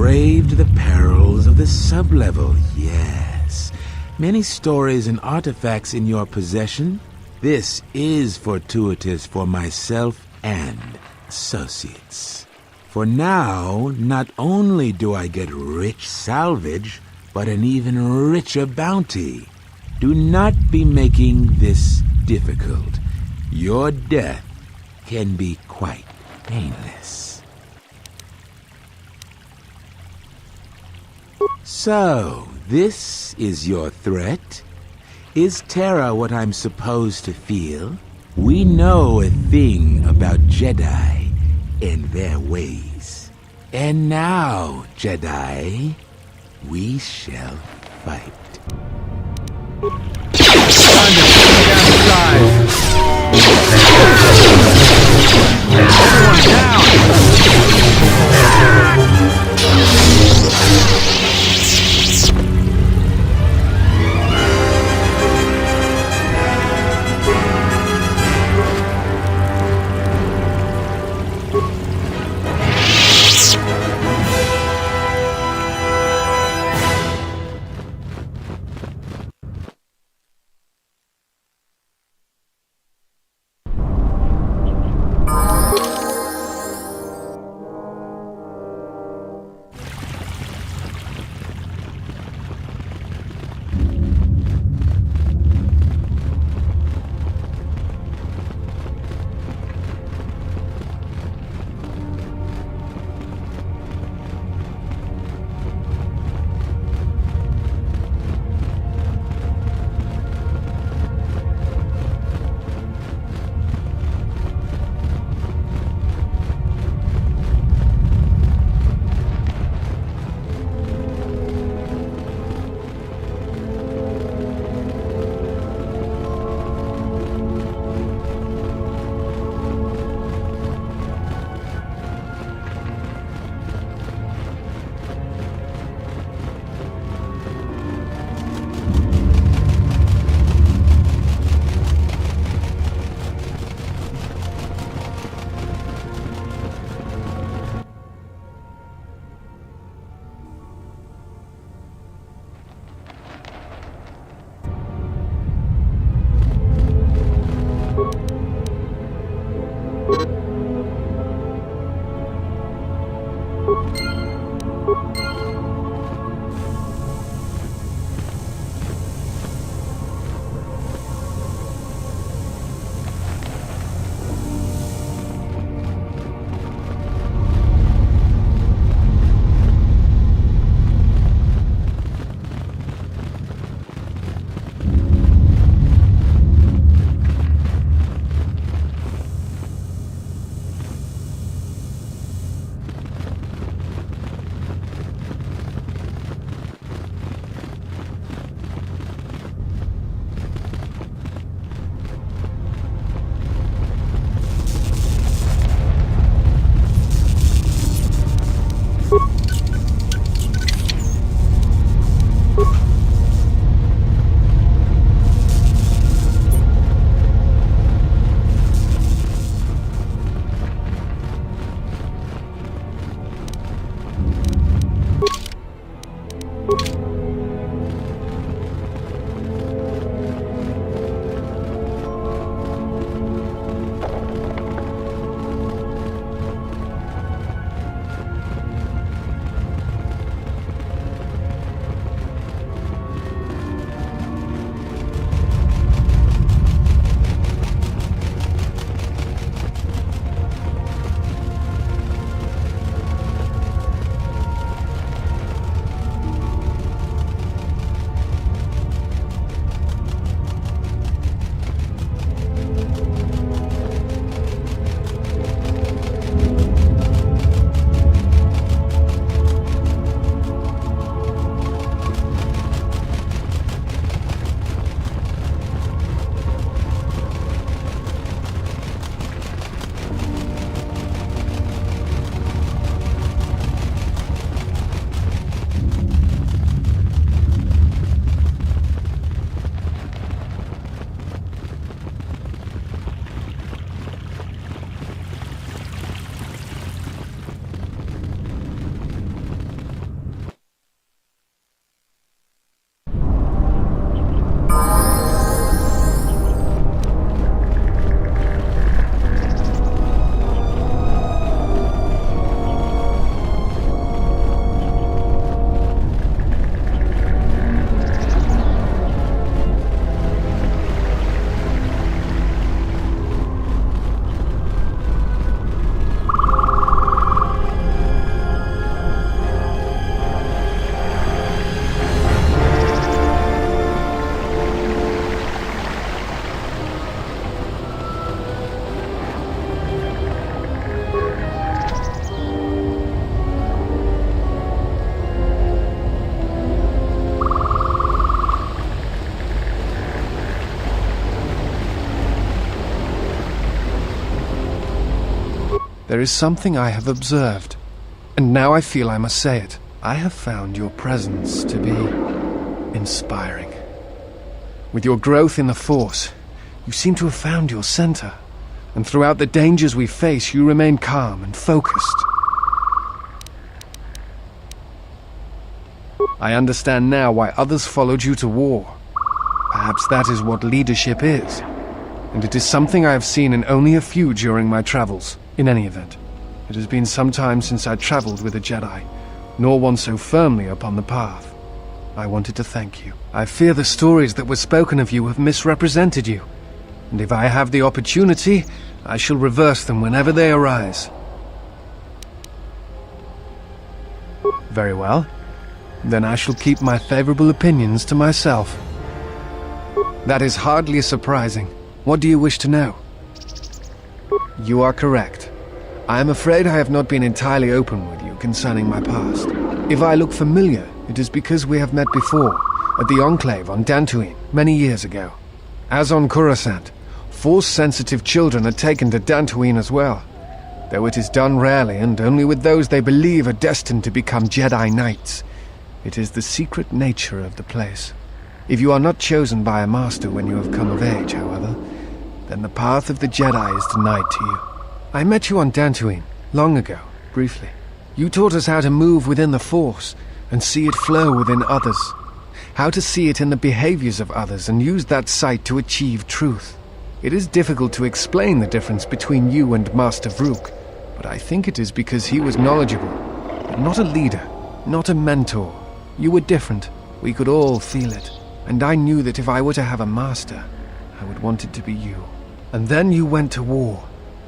braved the perils of the sublevel, yes. Many stories and artifacts in your possession. This is fortuitous for myself and associates. For now, not only do I get rich salvage, but an even richer bounty. Do not be making this difficult. Your death can be quite painless. So, this is your threat? Is terror what I'm supposed to feel? We know a thing about Jedi and their ways. And now, Jedi, we shall fight. Everyone down! There is something I have observed, and now I feel I must say it. I have found your presence to be inspiring. With your growth in the Force, you seem to have found your center, and throughout the dangers we face, you remain calm and focused. I understand now why others followed you to war. Perhaps that is what leadership is, and it is something I have seen in only a few during my travels. In any event, it has been some time since I traveled with a Jedi, nor one so firmly upon the path. I wanted to thank you. I fear the stories that were spoken of you have misrepresented you, and if I have the opportunity, I shall reverse them whenever they arise. Very well. Then I shall keep my favorable opinions to myself. That is hardly surprising. What do you wish to know? You are correct. I am afraid I have not been entirely open with you concerning my past. If I look familiar, it is because we have met before, at the Enclave on Dantooine, many years ago. As on Coruscant, Force-sensitive children are taken to Dantooine as well, though it is done rarely and only with those they believe are destined to become Jedi Knights. It is the secret nature of the place. If you are not chosen by a master when you have come of age, however, then the path of the Jedi is denied to you. I met you on Dantooine, long ago, briefly. You taught us how to move within the Force, and see it flow within others. How to see it in the behaviors of others, and use that sight to achieve truth. It is difficult to explain the difference between you and Master Vrook, but I think it is because he was knowledgeable, but not a leader, not a mentor. You were different. We could all feel it. And I knew that if I were to have a master, I would want it to be you. And then you went to war.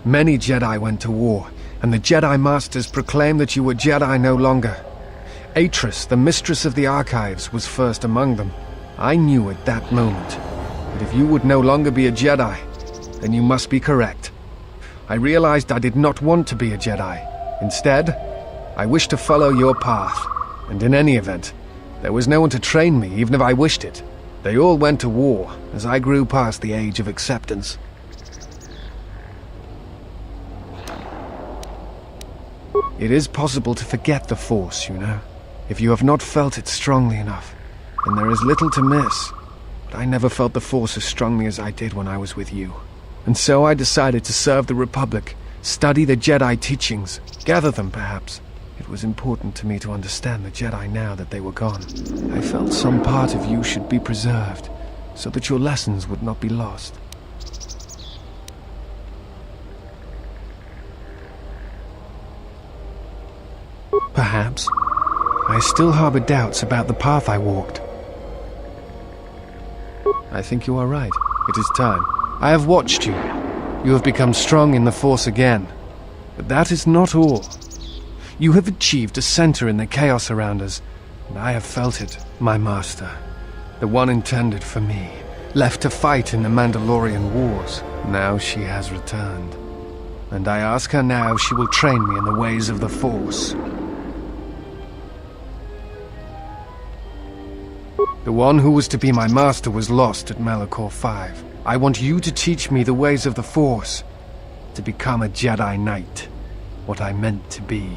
Many Jedi went to war, and the Jedi Masters proclaimed that you were Jedi no longer. Atris, the mistress of the Archives, was first among them. I knew at that moment that if you would no longer be a Jedi, then you must be correct. I realized I did not want to be a Jedi. Instead, I wished to follow your path, and in any event, there was no one to train me, even if I wished it. They all went to war, as I grew past the age of acceptance. It is possible to forget the Force, you know. If you have not felt it strongly enough, then there is little to miss. But I never felt the Force as strongly as I did when I was with you. And so I decided to serve the Republic, study the Jedi teachings, gather them perhaps. It was important to me to understand the Jedi now that they were gone. I felt some part of you should be preserved, so that your lessons would not be lost. Perhaps. I still harbor doubts about the path I walked. I think you are right. It is time. I have watched you. You have become strong in the Force again. But that is not all. You have achieved a center in the chaos around us, and I have felt it, my master. The one intended for me, left to fight in the Mandalorian Wars. Now she has returned. And I ask her now if she will train me in the ways of the Force. The one who was to be my master was lost at Malachor 5. I want you to teach me the ways of the Force, to become a Jedi Knight, what I meant to be.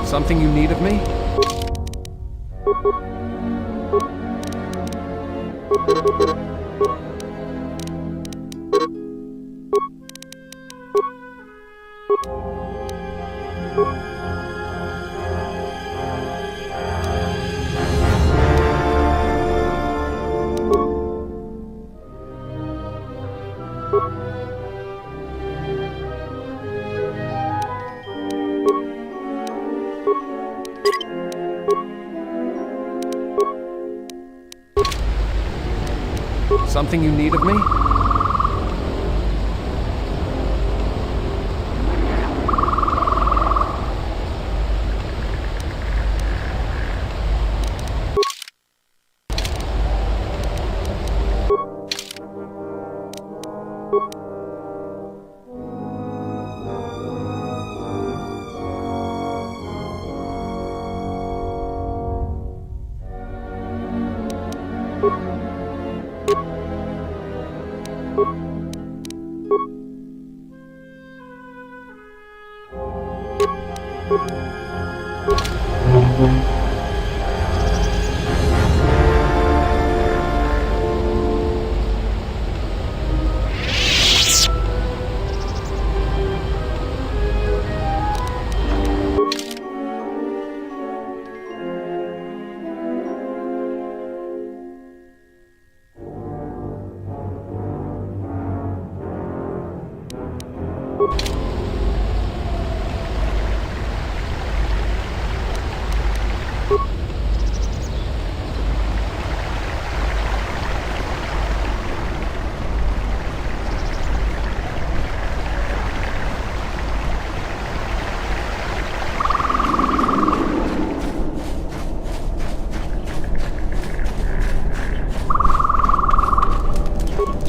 Something you need of me? something you need of me?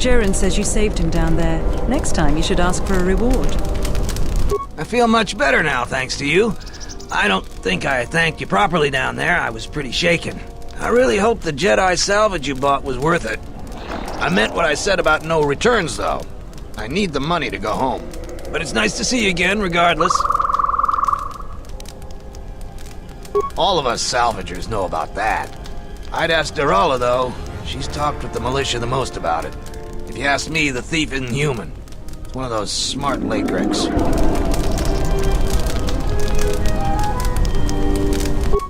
Jaren says you saved him down there. Next time you should ask for a reward. I feel much better now, thanks to you. I don't think I thanked you properly down there. I was pretty shaken. I really hope the Jedi salvage you bought was worth it. I meant what I said about no returns, though. I need the money to go home. But it's nice to see you again, regardless. All of us salvagers know about that. I'd ask Derala, though. She's talked with the militia the most about it. If you ask me, the thief isn't human. It's one of those smart Lagrix.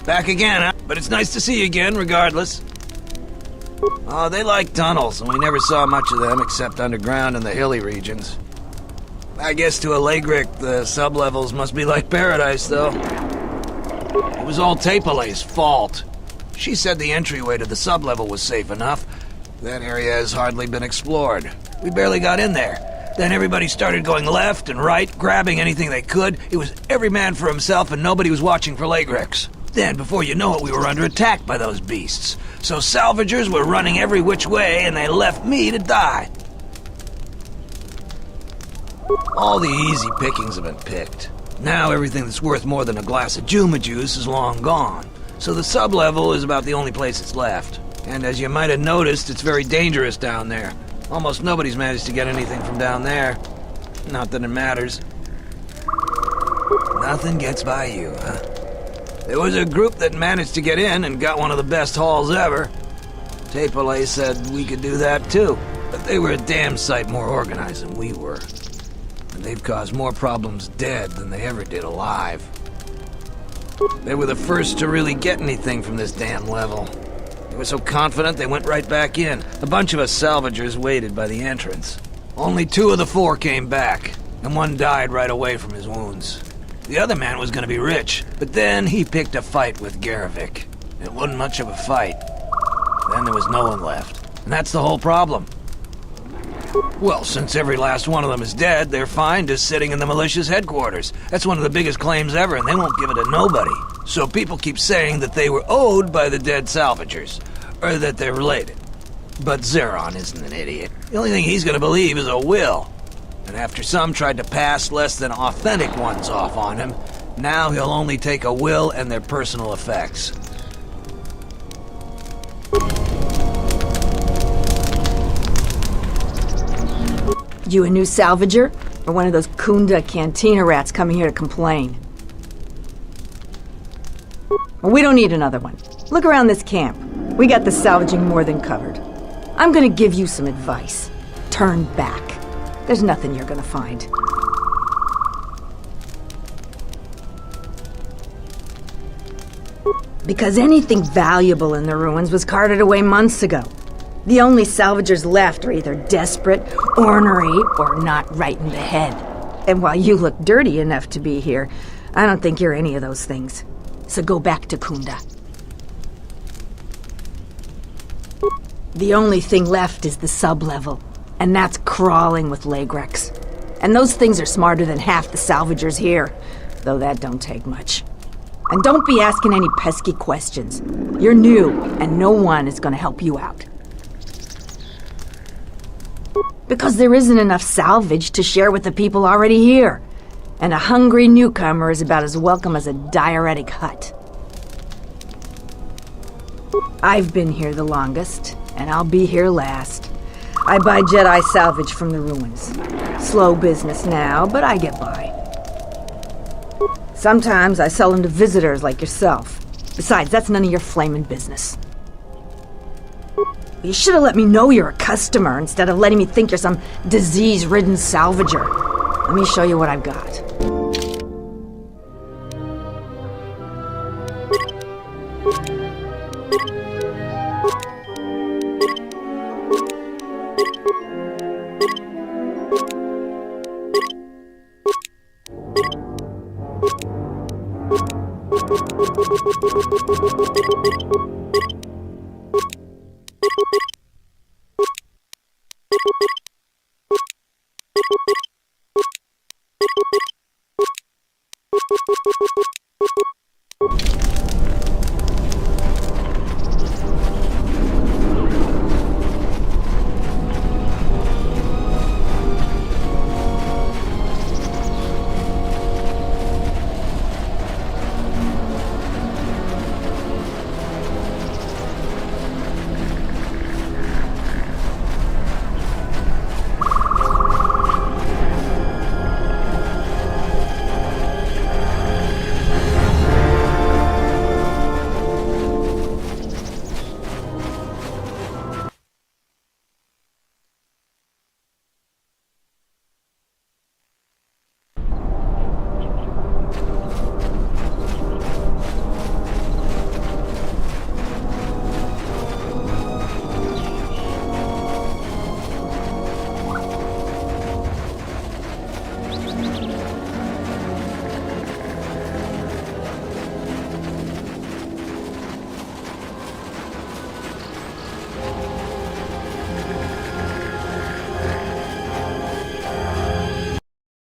Back again, huh? But it's nice to see you again, regardless. Oh, they like tunnels, and we never saw much of them except underground in the hilly regions. I guess to a Lagric, the sublevels must be like paradise, though. It was all Tapalay's fault. She said the entryway to the sublevel was safe enough. That area has hardly been explored. We barely got in there. Then everybody started going left and right, grabbing anything they could. It was every man for himself, and nobody was watching for Lagrics. Then, before you know it, we were under attack by those beasts. So salvagers were running every which way, and they left me to die. All the easy pickings have been picked. Now everything that's worth more than a glass of Juma juice is long gone. So the sublevel is about the only place it's left. And as you might have noticed, it's very dangerous down there. Almost nobody's managed to get anything from down there. Not that it matters. Nothing gets by you, huh? There was a group that managed to get in and got one of the best hauls ever. Tapalay said we could do that too, but they were a damn sight more organized than we were. And they've caused more problems dead than they ever did alive. They were the first to really get anything from this damn level. They were so confident they went right back in. A bunch of us salvagers waited by the entrance. Only 2 of the 4 came back, and one died right away from his wounds. The other man was gonna be rich, but then he picked a fight with Garavik. It wasn't much of a fight. Then there was no one left. And that's the whole problem. Well, since every last one of them is dead, they're fine just sitting in the militia's headquarters. That's one of the biggest claims ever, and they won't give it to nobody. So people keep saying that they were owed by the dead salvagers, or that they're related. But Zeron isn't an idiot. The only thing he's gonna believe is a will. And after some tried to pass less than authentic ones off on him, now he'll only take a will and their personal effects. You a new salvager? Or one of those Kunda cantina rats coming here to complain? Well, we don't need another one. Look around this camp. We got the salvaging more than covered. I'm gonna give you some advice. Turn back. There's nothing you're gonna find. Because anything valuable in the ruins was carted away months ago. The only salvagers left are either desperate, ornery, or not right in the head. And while you look dirty enough to be here, I don't think you're any of those things. So go back to Kunda. The only thing left is the sub-level, and that's crawling with Lagrex. And those things are smarter than half the salvagers here, though that don't take much. And don't be asking any pesky questions. You're new, and no one is gonna help you out. Because there isn't enough salvage to share with the people already here. And a hungry newcomer is about as welcome as a diuretic hut. I've been here the longest, and I'll be here last. I buy Jedi salvage from the ruins. Slow business now, but I get by. Sometimes I sell them to visitors like yourself. Besides, that's none of your flaming business. You should have let me know you're a customer instead of letting me think you're some disease-ridden salvager. Let me show you what I've got.